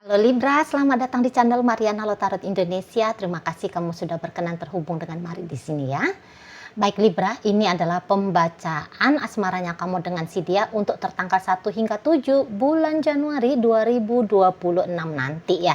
Halo Libra, selamat datang di channel Mariana Lotarot Indonesia. Terima kasih kamu sudah berkenan terhubung dengan Mari di sini ya. Baik Libra, ini adalah pembacaan asmaranya kamu dengan si dia untuk tertanggal 1 hingga 7 bulan Januari 2026 nanti ya.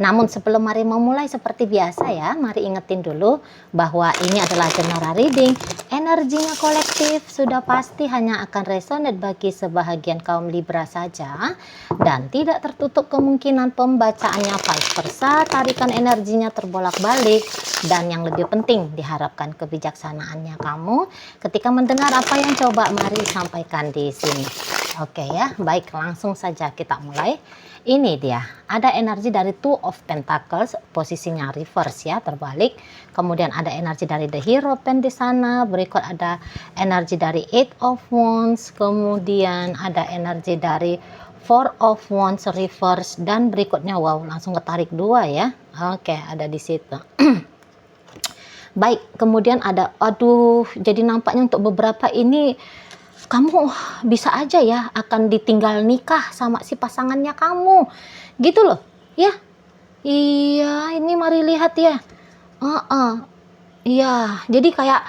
Namun sebelum Mari memulai seperti biasa ya, Mari ingetin dulu bahwa ini adalah general reading. Energinya kolektif sudah pasti hanya akan resonate bagi sebahagian kaum Libra saja. Dan tidak tertutup kemungkinan pembacaannya vice versa, tarikan energinya terbolak-balik. Dan yang lebih penting, diharapkan kebijaksanaannya kamu ketika mendengar apa yang coba Mari sampaikan di sini. Oke ya, baik langsung saja kita mulai. Ini dia, ada energi dari Two of Pentacles, posisinya reverse ya, terbalik. Kemudian ada energi dari The Hierophant di sana, berikut ada energi dari Eight of Wands, kemudian ada energi dari Four of Wands reverse, dan berikutnya wow, langsung ketarik dua ya. Oke, ada di situ. Baik, kemudian ada, aduh, jadi nampaknya untuk beberapa ini kamu bisa aja ya akan ditinggal nikah sama si pasangannya kamu gitu loh ya. Iya, ini Mari lihat ya. Iya, jadi kayak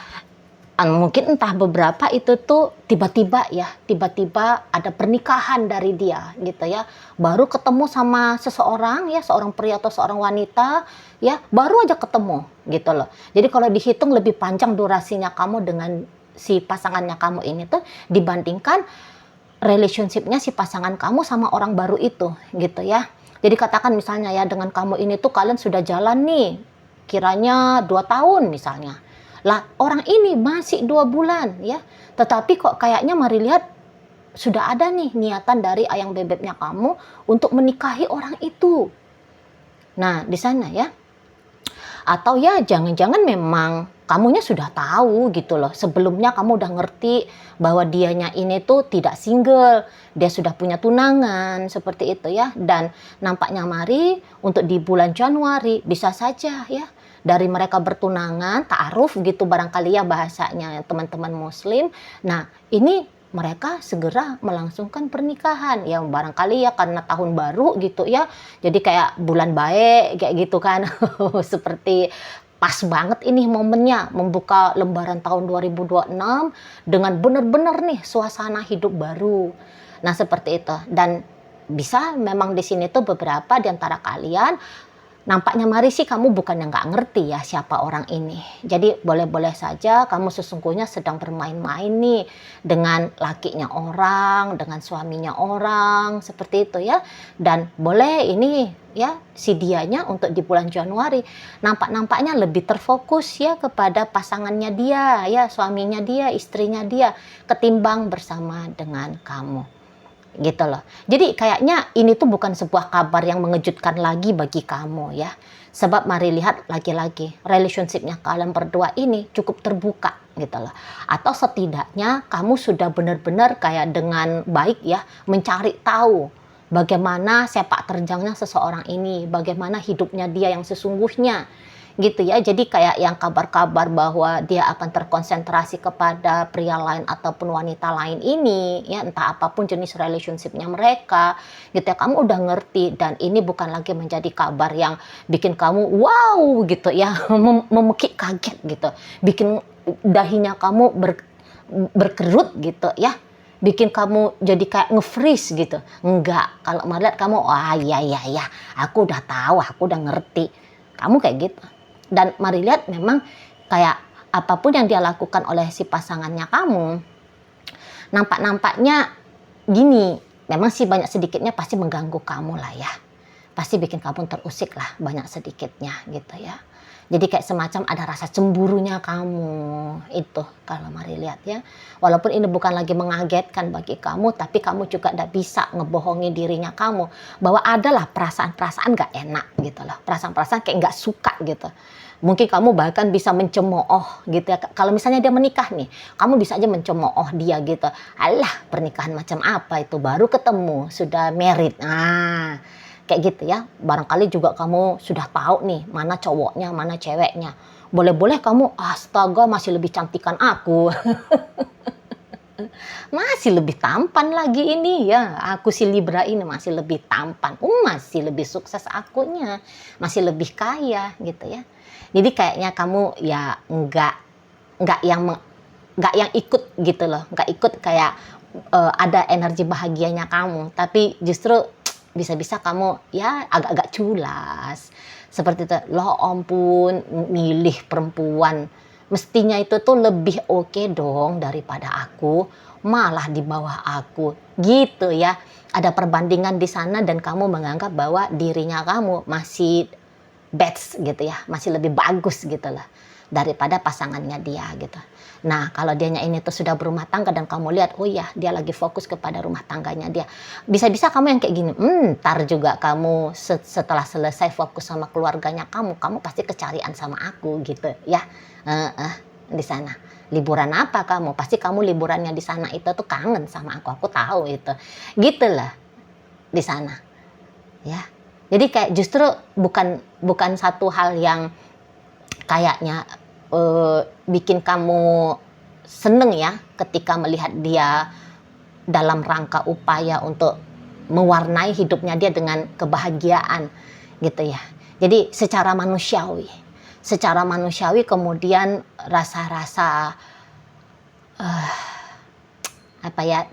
mungkin entah beberapa itu tuh tiba-tiba ya, tiba-tiba ada pernikahan dari dia gitu ya, baru ketemu sama seseorang ya, seorang pria atau seorang wanita ya, baru aja ketemu gitu loh. Jadi kalau dihitung lebih panjang durasinya kamu dengan si pasangannya kamu ini tuh dibandingkan relationshipnya si pasangan kamu sama orang baru itu gitu ya. Jadi katakan misalnya ya, dengan kamu ini tuh kalian sudah jalan nih kiranya 2 tahun misalnya, lah orang ini masih 2 bulan ya, tetapi kok kayaknya Mari lihat sudah ada nih niatan dari ayang bebeknya kamu untuk menikahi orang itu. Nah di sana ya, atau ya jangan-jangan memang kamunya sudah tahu gitu loh, sebelumnya kamu udah ngerti bahwa dianya ini tuh tidak single, dia sudah punya tunangan seperti itu ya. Dan nampaknya Mari untuk di bulan Januari bisa saja ya, dari mereka bertunangan, ta'aruf gitu barangkali ya bahasanya teman-teman muslim. Nah ini mereka segera melangsungkan pernikahan ya, barangkali ya karena tahun baru gitu ya, jadi kayak bulan baik kayak gitu kan. Seperti pas banget ini momennya membuka lembaran tahun 2026 dengan benar-benar nih suasana hidup baru. Nah seperti itu. Dan bisa memang di sini tuh beberapa di antara kalian nampaknya Mari sih kamu bukan yang nggak ngerti ya siapa orang ini. Jadi boleh-boleh saja kamu sesungguhnya sedang bermain-main nih dengan lakinya orang, dengan suaminya orang, seperti itu ya. Dan boleh ini ya, si dianya untuk di bulan Januari nampaknya lebih terfokus ya kepada pasangannya dia ya, suaminya dia, istrinya dia, ketimbang bersama dengan kamu gitu loh. Jadi kayaknya ini tuh bukan sebuah kabar yang mengejutkan lagi bagi kamu ya. Sebab Mari lihat lagi-lagi relationshipnya kalian berdua ini cukup terbuka gitu loh. Atau setidaknya kamu sudah benar-benar kayak dengan baik ya mencari tahu bagaimana sepak terjangnya seseorang ini, bagaimana hidupnya dia yang sesungguhnya gitu ya. Jadi kayak yang kabar-kabar bahwa dia akan terkonsentrasi kepada pria lain ataupun wanita lain ini ya, entah apapun jenis relationshipnya mereka gitu ya, kamu udah ngerti. Dan ini bukan lagi menjadi kabar yang bikin kamu wow gitu ya, memekik kaget gitu, bikin dahinya kamu berkerut gitu ya, bikin kamu jadi kayak nge-freeze gitu. Enggak, kalau melihat kamu, wah iya, aku udah tahu, aku udah ngerti, kamu kayak gitu. Dan Mari lihat memang kayak apapun yang dia lakukan oleh si pasangannya kamu, nampaknya gini, memang sih banyak sedikitnya pasti mengganggu kamu lah ya. Pasti bikin kamu terusik lah banyak sedikitnya gitu ya. Jadi kayak semacam ada rasa cemburunya kamu itu kalau Mari lihat ya. Walaupun ini bukan lagi mengagetkan bagi kamu, tapi kamu juga tidak bisa ngebohongi dirinya kamu bahwa adalah perasaan-perasaan gak enak gitu loh. Perasaan-perasaan kayak gak suka gitu. Mungkin kamu bahkan bisa mencemooh gitu ya. Kalau misalnya dia menikah nih, kamu bisa aja mencemooh dia gitu. Alah, pernikahan macam apa itu, baru ketemu sudah married. Nah, kayak gitu ya. Barangkali juga kamu sudah tahu nih mana cowoknya, mana ceweknya. Boleh-boleh kamu, astaga masih lebih cantikan aku. Masih lebih tampan lagi ini ya. Aku si Libra ini masih lebih tampan. Masih lebih sukses akunya. Masih lebih kaya gitu ya. Jadi kayaknya kamu ya nggak yang nggak yang ikut gitu loh. Nggak ikut kayak ada energi bahagianya kamu. Tapi justru bisa-bisa kamu ya agak-agak culas. Seperti itu. Loh ampun, milih perempuan. Mestinya itu tuh lebih oke dong daripada aku, malah di bawah aku. Gitu ya. Ada perbandingan di sana dan kamu menganggap bahwa dirinya kamu masih best gitu ya, masih lebih bagus gitu lah daripada pasangannya dia gitu. Nah, kalau dianya ini tuh sudah berumah tangga dan kamu lihat, oh ya, dia lagi fokus kepada rumah tangganya dia. Bisa-bisa kamu yang kayak gini, ntar juga kamu setelah selesai fokus sama keluarganya kamu pasti kecarian sama aku gitu ya. Di sana. Liburan apa kamu? Pasti kamu liburannya di sana itu tuh kangen sama aku tahu itu. Gitu lah di sana. Ya. Jadi kayak justru bukan satu hal yang kayaknya bikin kamu seneng ya ketika melihat dia dalam rangka upaya untuk mewarnai hidupnya dia dengan kebahagiaan gitu ya. Jadi secara manusiawi kemudian rasa-rasa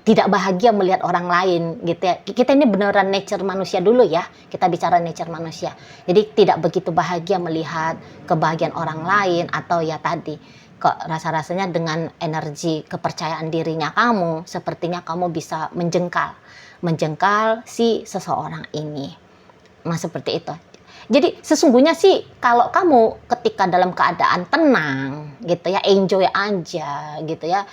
tidak bahagia melihat orang lain gitu ya. Kita ini beneran nature manusia dulu ya. Kita bicara nature manusia. Jadi tidak begitu bahagia melihat kebahagiaan orang lain atau ya tadi kok rasa-rasanya dengan energi kepercayaan dirinya kamu sepertinya kamu bisa menjengkal si seseorang ini. Nah seperti itu. Jadi sesungguhnya sih kalau kamu ketika dalam keadaan tenang gitu ya, enjoy aja gitu ya.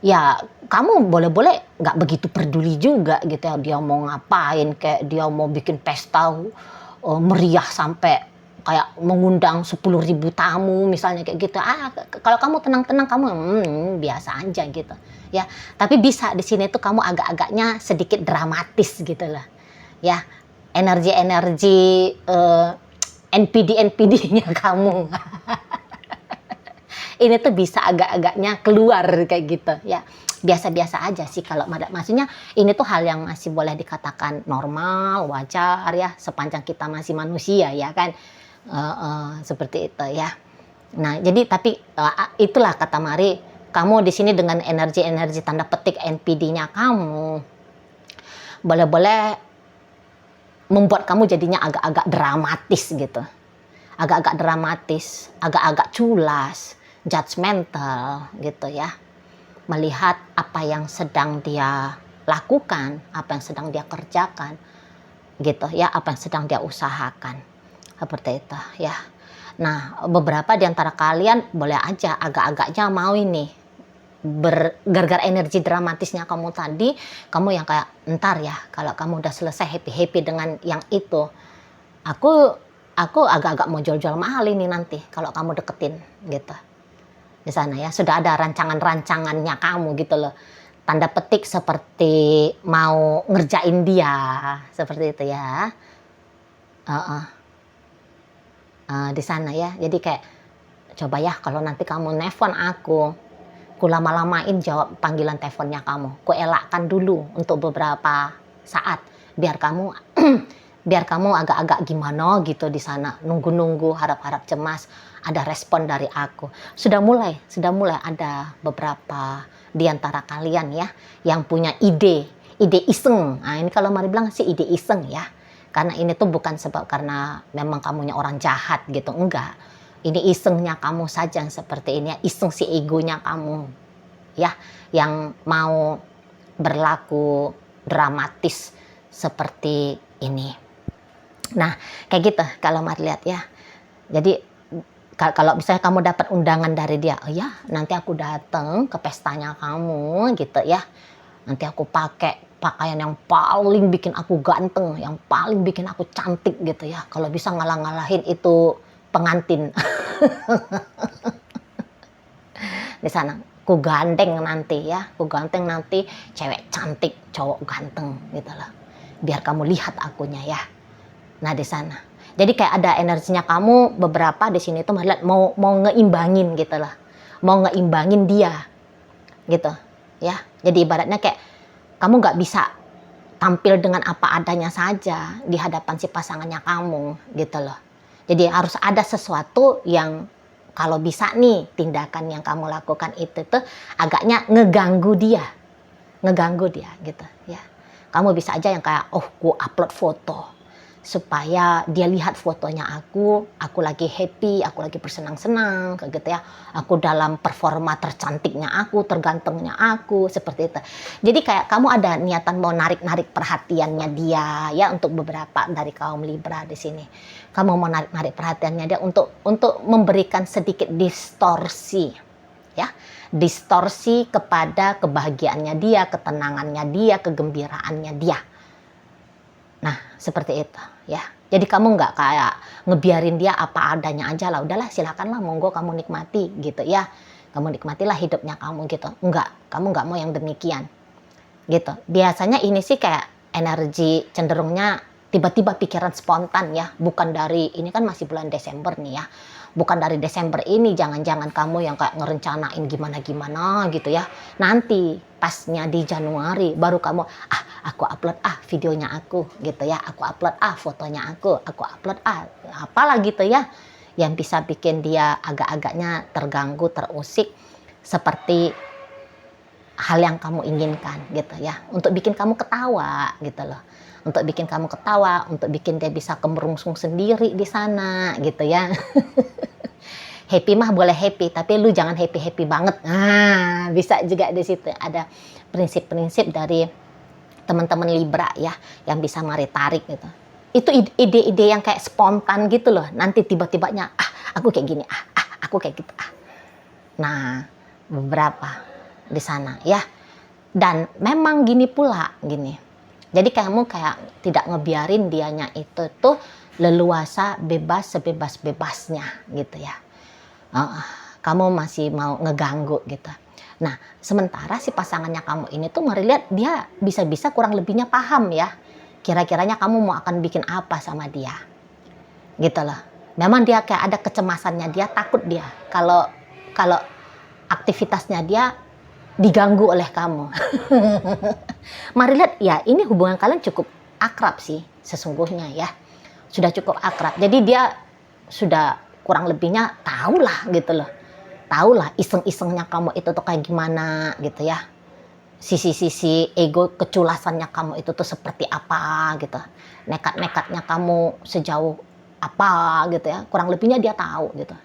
Ya kamu boleh-boleh nggak begitu peduli juga gitu ya, dia mau ngapain, kayak dia mau bikin pesta meriah sampai kayak mengundang 10.000 tamu misalnya kayak gitu. Kalau kamu tenang-tenang kamu biasa aja gitu ya. Tapi bisa di sini tuh kamu agak-agaknya sedikit dramatis gitu lah ya, energi NPD-NPD-nya kamu ini tuh bisa agak-agaknya keluar kayak gitu ya. Biasa-biasa aja sih kalau maksudnya ini tuh hal yang masih boleh dikatakan normal, wajar ya, sepanjang kita masih manusia ya kan. Seperti itu ya. Nah, jadi tapi itulah kata Mari, kamu di sini dengan energi-energi tanda petik NPD-nya kamu boleh-boleh membuat kamu jadinya agak-agak dramatis gitu. Agak-agak culas, judgmental gitu ya. Melihat apa yang sedang dia lakukan, apa yang sedang dia kerjakan gitu ya, apa yang sedang dia usahakan. Seperti itu ya. Nah, beberapa di antara kalian boleh aja agak-agaknya mau ini gara-gara energi dramatisnya kamu tadi, kamu yang kayak entar ya kalau kamu udah selesai happy-happy dengan yang itu, aku agak-agak mau jual-jual mahal ini nanti kalau kamu deketin gitu. Di sana ya sudah ada rancangan-rancangannya kamu gitu loh. Tanda petik seperti mau ngerjain dia, seperti itu ya. Di sana ya. Jadi kayak coba ya kalau nanti kamu nelfon aku lama-lamain jawab panggilan teleponnya kamu. Ku elakkan dulu untuk beberapa saat biar kamu agak-agak gimana gitu di sana, nunggu-nunggu, harap-harap cemas ada respon dari aku. Sudah mulai ada beberapa di antara kalian ya yang punya ide iseng. Nah, ini kalau Mari bilang sih ide iseng ya. Karena ini tuh bukan sebab karena memang kamunya orang jahat gitu, enggak. Ini isengnya kamu saja yang seperti ini ya, iseng si egonya kamu ya yang mau berlaku dramatis seperti ini. Nah, kayak gitu kalau Mari lihat ya. Jadi kalau misalnya kamu dapat undangan dari dia, oh ya nanti aku datang ke pestanya kamu gitu ya. Nanti aku pakai pakaian yang paling bikin aku ganteng, yang paling bikin aku cantik gitu ya. Kalau bisa ngalah-ngalahin itu pengantin. Di sana, ku ganteng nanti cewek cantik, cowok ganteng gitu loh. Biar kamu lihat akunya ya. Nah di sana. Jadi kayak ada energinya kamu beberapa di sini tuh mau ngeimbangin gitu lah. Mau ngeimbangin dia. Gitu. ya. Jadi ibaratnya kayak kamu nggak bisa tampil dengan apa adanya saja di hadapan si pasangannya kamu gitu loh. Jadi harus ada sesuatu yang kalau bisa nih tindakan yang kamu lakukan itu tuh agaknya ngeganggu dia gitu ya. Kamu bisa aja yang kayak ku upload foto supaya dia lihat fotonya aku lagi happy, aku lagi bersenang-senang kayak gitu ya. Aku dalam performa tercantiknya aku, tergantengnya aku, seperti itu. Jadi kayak kamu ada niatan mau narik-narik perhatiannya dia ya, untuk beberapa dari kaum Libra di sini. Kamu mau narik-narik perhatiannya dia untuk memberikan sedikit distorsi ya. Distorsi kepada kebahagiaannya dia, ketenangannya dia, kegembiraannya dia. Nah, seperti itu ya. Jadi kamu nggak kayak ngebiarin dia apa adanya aja lah. Udahlah, silakanlah, monggo kamu nikmati gitu ya. Kamu nikmatilah hidupnya kamu gitu. Enggak, kamu nggak mau yang demikian gitu. Biasanya ini sih kayak energi cenderungnya tiba-tiba pikiran spontan ya. Bukan dari, ini kan masih bulan Desember nih ya. Bukan dari Desember ini, jangan-jangan kamu yang kayak ngerencanain gimana-gimana gitu ya. Nanti pasnya di Januari baru kamu, aku upload videonya aku gitu ya. Aku upload fotonya aku upload apalah gitu ya. Yang bisa bikin dia agak-agaknya terganggu, terusik seperti hal yang kamu inginkan gitu ya. Untuk bikin kamu ketawa gitu loh. Untuk bikin kamu ketawa, untuk bikin dia bisa kemerungsung sendiri di sana gitu ya. Happy mah boleh happy, tapi lu jangan happy-happy banget. Nah, bisa juga di situ ada prinsip-prinsip dari teman-teman Libra ya, yang bisa tarik gitu. Itu ide-ide yang kayak spontan gitu loh. Nanti tiba-tibanya, aku kayak gini, aku kayak gitu. Nah, beberapa di sana ya. Dan memang gini pula, gini. Jadi kamu kayak tidak ngebiarin dianya itu tuh leluasa, bebas, sebebas-bebasnya gitu ya. Kamu masih mau ngeganggu gitu. Nah, sementara si pasangannya kamu ini tuh ngelihat dia bisa-bisa kurang lebihnya paham ya. Kira-kiranya kamu mau akan bikin apa sama dia. Gitu loh. Memang dia kayak ada kecemasannya, dia takut dia kalau aktivitasnya dia diganggu oleh kamu. Mari lihat ya, ini hubungan kalian cukup akrab sih sesungguhnya ya. Sudah cukup akrab. Jadi dia sudah kurang lebihnya tahulah gitu loh. Tahulah iseng-isengnya kamu itu tuh kayak gimana gitu ya. Sisi-sisi ego keculasannya kamu itu tuh seperti apa gitu. Nekat-nekatnya kamu sejauh apa gitu ya. Kurang lebihnya dia tahu gitu.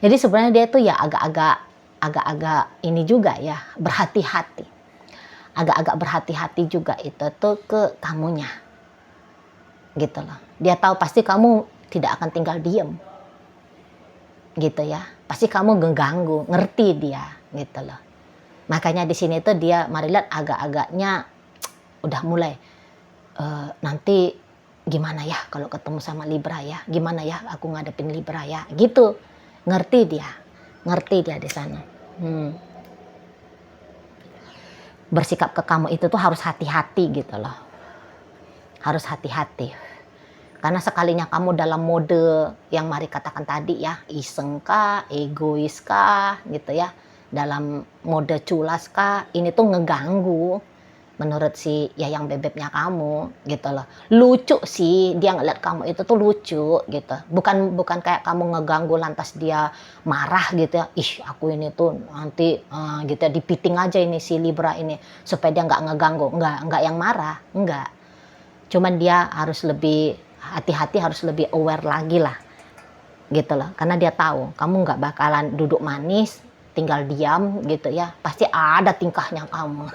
Jadi sebenarnya dia tuh ya agak-agak ini juga ya, berhati-hati. Agak-agak berhati-hati juga itu tuh ke kamunya. Gitu loh. Dia tahu pasti kamu tidak akan tinggal diem. Gitu ya. Pasti kamu ngeganggu, ngerti dia gitu loh. Makanya di sini tuh dia lihat agak-agaknya udah mulai nanti gimana ya kalau ketemu sama Libra ya? Gimana ya aku ngadepin Libra ya? Gitu. Ngerti dia di sana. Bersikap ke kamu itu tuh harus hati-hati gitu loh. Harus hati-hati. Karena sekalinya kamu dalam mode yang Mari katakan tadi ya, iseng kah, egois kah gitu ya, dalam mode culas kah, ini tuh ngeganggu menurut si Yayang bebeknya kamu gitu loh. Lucu sih dia ngeliat kamu itu tuh lucu gitu. Bukan kayak kamu ngeganggu lantas dia marah gitu ya. Ih, aku ini tuh nanti gitu ya, dipiting aja ini si Libra ini supaya dia nggak ngeganggu. Nggak yang marah, nggak. Cuman dia harus lebih hati-hati, harus lebih aware lagi lah gitu loh. Karena dia tahu kamu nggak bakalan duduk manis tinggal diam gitu ya. Pasti ada tingkahnya kamu.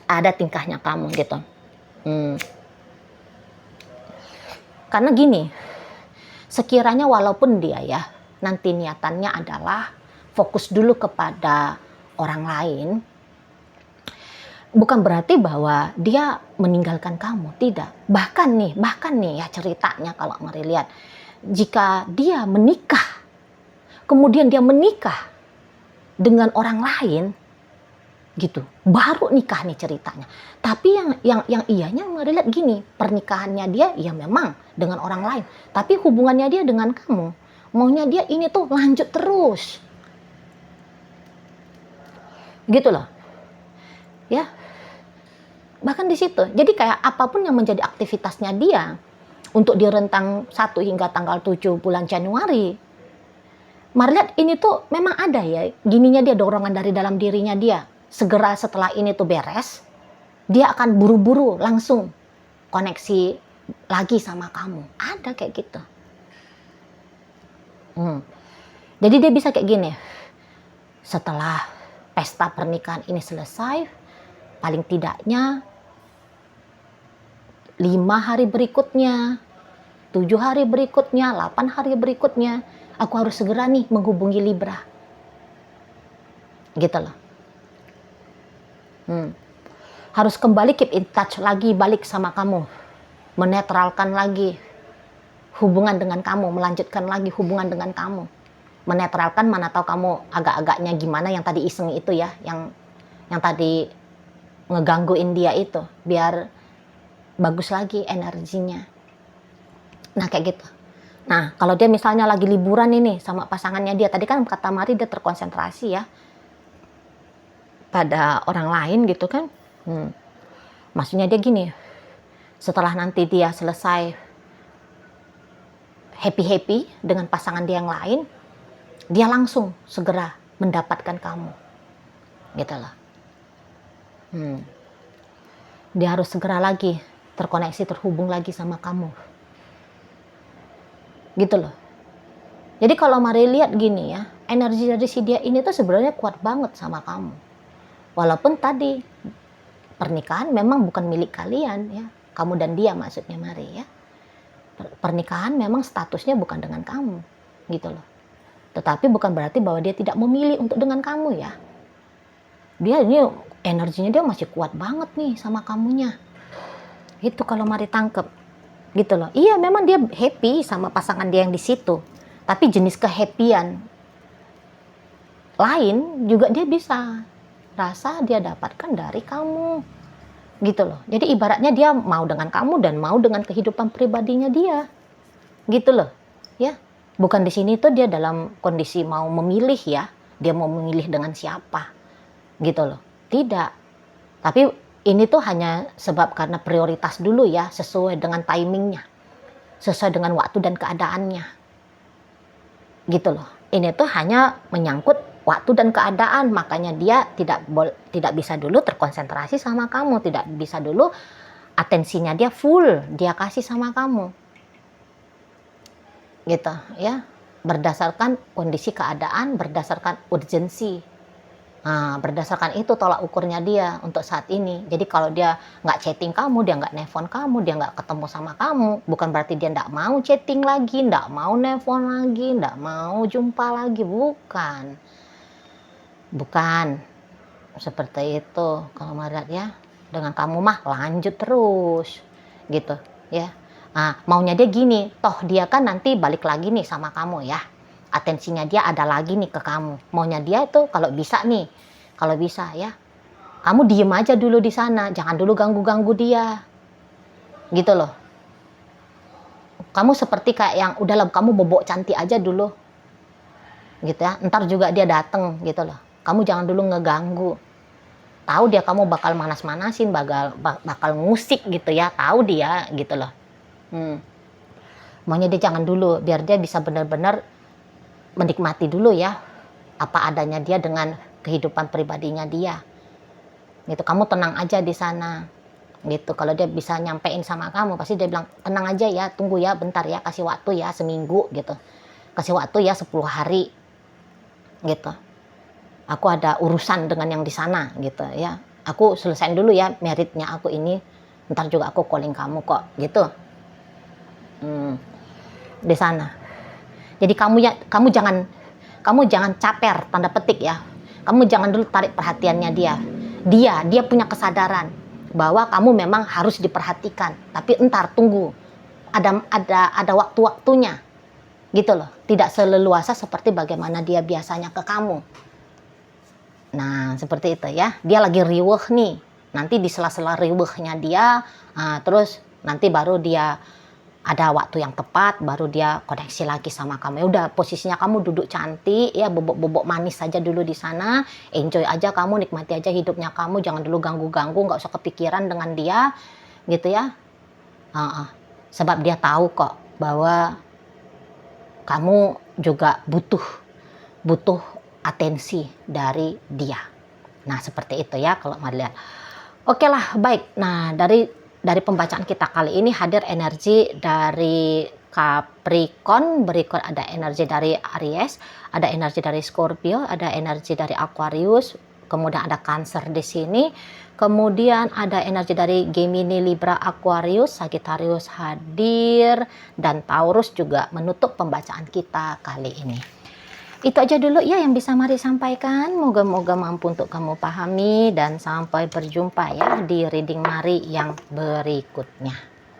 Ada tingkahnya kamu gitu. Karena gini, sekiranya walaupun dia ya nanti niatannya adalah fokus dulu kepada orang lain, bukan berarti bahwa dia meninggalkan kamu, tidak. Bahkan nih ya ceritanya kalau Mari lihat, jika dia menikah, kemudian dia menikah dengan orang lain, gitu, baru nikah nih ceritanya. Tapi yang iyanya Mari lihat gini, pernikahannya dia ya memang dengan orang lain, tapi hubungannya dia dengan kamu, maunya dia ini tuh lanjut terus. Gitu loh. Ya. Bahkan di situ. Jadi kayak apapun yang menjadi aktivitasnya dia untuk di rentang 1 hingga tanggal 7 bulan Januari. Mari lihat ini tuh memang ada ya, gininya dia, dorongan dari dalam dirinya dia. Segera setelah ini tuh beres, dia akan buru-buru langsung koneksi lagi sama kamu. Ada kayak gitu. Jadi dia bisa kayak gini, setelah pesta pernikahan ini selesai, paling tidaknya 5 hari berikutnya, 7 hari berikutnya, 8 hari berikutnya, aku harus segera nih menghubungi Libra. Gitu loh. Harus kembali keep in touch lagi, balik sama kamu. Menetralkan lagi hubungan dengan kamu, melanjutkan lagi hubungan dengan kamu. Menetralkan, mana tahu kamu agak-agaknya gimana yang tadi iseng itu ya, yang tadi ngegangguin dia itu, biar bagus lagi energinya. Nah kayak gitu. Nah kalau dia misalnya lagi liburan ini sama pasangannya dia, tadi kan kata Mari dia terkonsentrasi ya pada orang lain gitu kan. Maksudnya dia gini, setelah nanti dia selesai happy dengan pasangan dia yang lain, dia langsung segera mendapatkan kamu. Gitu loh. Dia harus segera lagi terkoneksi, terhubung lagi sama kamu. Gitu loh. Jadi kalau Mari lihat gini ya, energi dari si dia ini tuh sebenarnya kuat banget sama kamu. Walaupun tadi pernikahan memang bukan milik kalian ya, kamu dan dia maksudnya Mari ya. Pernikahan memang statusnya bukan dengan kamu, gitu loh. Tetapi bukan berarti bahwa dia tidak memilih untuk dengan kamu ya. Dia ini energinya dia masih kuat banget nih sama kamunya. Itu kalau Mari tangkep. Gitu loh. Iya memang dia happy sama pasangan dia yang di situ. Tapi jenis kehappyan lain juga dia bisa rasa dia dapatkan dari kamu. Gitu loh. Jadi ibaratnya dia mau dengan kamu dan mau dengan kehidupan pribadinya dia. Gitu loh. Ya. Bukan di sini tuh dia dalam kondisi mau memilih ya. Dia mau memilih dengan siapa. Gitu loh. Tidak. Tapi ini tuh hanya sebab karena prioritas dulu ya, sesuai dengan timingnya, sesuai dengan waktu dan keadaannya. Gitu loh. Ini tuh hanya menyangkut waktu dan keadaan, makanya dia tidak bisa dulu terkonsentrasi sama kamu, tidak bisa dulu atensinya dia full dia kasih sama kamu. Gitu ya. Berdasarkan kondisi keadaan, berdasarkan urgensi. Nah, berdasarkan itu tolak ukurnya dia untuk saat ini. Jadi kalau dia nggak chatting kamu, dia nggak nelpon kamu, dia nggak ketemu sama kamu, bukan berarti dia nggak mau chatting lagi, nggak mau nelpon lagi, nggak mau jumpa lagi, bukan. Bukan seperti itu. Kalau Marat ya, dengan kamu mah lanjut terus, gitu ya. Nah, maunya dia gini, toh dia kan nanti balik lagi nih sama kamu ya. Atensinya dia ada lagi nih ke kamu. Maunya dia itu kalau bisa nih, kalau bisa ya, kamu diem aja dulu di sana, jangan dulu ganggu-ganggu dia, gitu loh. Kamu seperti kayak yang udahlah kamu bobok cantik aja dulu, gitu ya. Ntar juga dia dateng, gitu loh. Kamu jangan dulu ngeganggu. Tahu dia kamu bakal manas-manasin, bakal ngusik gitu ya. Tahu dia, gitu loh. Maunya dia jangan dulu, biar dia bisa benar-benar menikmati dulu ya apa adanya dia dengan kehidupan pribadinya dia. Gitu, kamu tenang aja di sana. Gitu, kalau dia bisa nyampein sama kamu, pasti dia bilang tenang aja ya, tunggu ya bentar ya, kasih waktu ya seminggu gitu. Kasih waktu ya 10 hari. Gitu. Aku ada urusan dengan yang di sana gitu ya. Aku selesain dulu ya meritnya aku ini. Ntar juga aku calling kamu kok, gitu. Di sana. Jadi kamu jangan caper tanda petik ya. Kamu jangan dulu tarik perhatiannya dia. Dia punya kesadaran bahwa kamu memang harus diperhatikan. Tapi entar tunggu. Ada waktu-waktunya. Gitu loh. Tidak seleluasa seperti bagaimana dia biasanya ke kamu. Nah, seperti itu ya. Dia lagi riweuh nih. Nanti di sela-sela riweuhnya dia, terus nanti baru dia ada waktu yang tepat baru dia koneksi lagi sama kamu. Ya udah, posisinya kamu duduk cantik ya, bobok-bobok manis saja dulu di sana, enjoy aja kamu, nikmati aja hidupnya kamu, jangan dulu ganggu-ganggu, nggak usah kepikiran dengan dia gitu ya. Heeh. Sebab dia tahu kok bahwa kamu juga butuh butuh atensi dari dia. Nah, seperti itu ya kalau mau lihat. Oke lah, baik. Nah, dari pembacaan kita kali ini hadir energi dari Capricorn, berikut ada energi dari Aries, ada energi dari Scorpio, ada energi dari Aquarius, kemudian ada Cancer di sini, kemudian ada energi dari Gemini, Libra, Aquarius, Sagittarius hadir, dan Taurus juga menutup pembacaan kita kali ini. Itu aja dulu ya yang bisa Mari sampaikan. Moga-moga mampu untuk kamu pahami, dan sampai berjumpa ya di reading Mari yang berikutnya.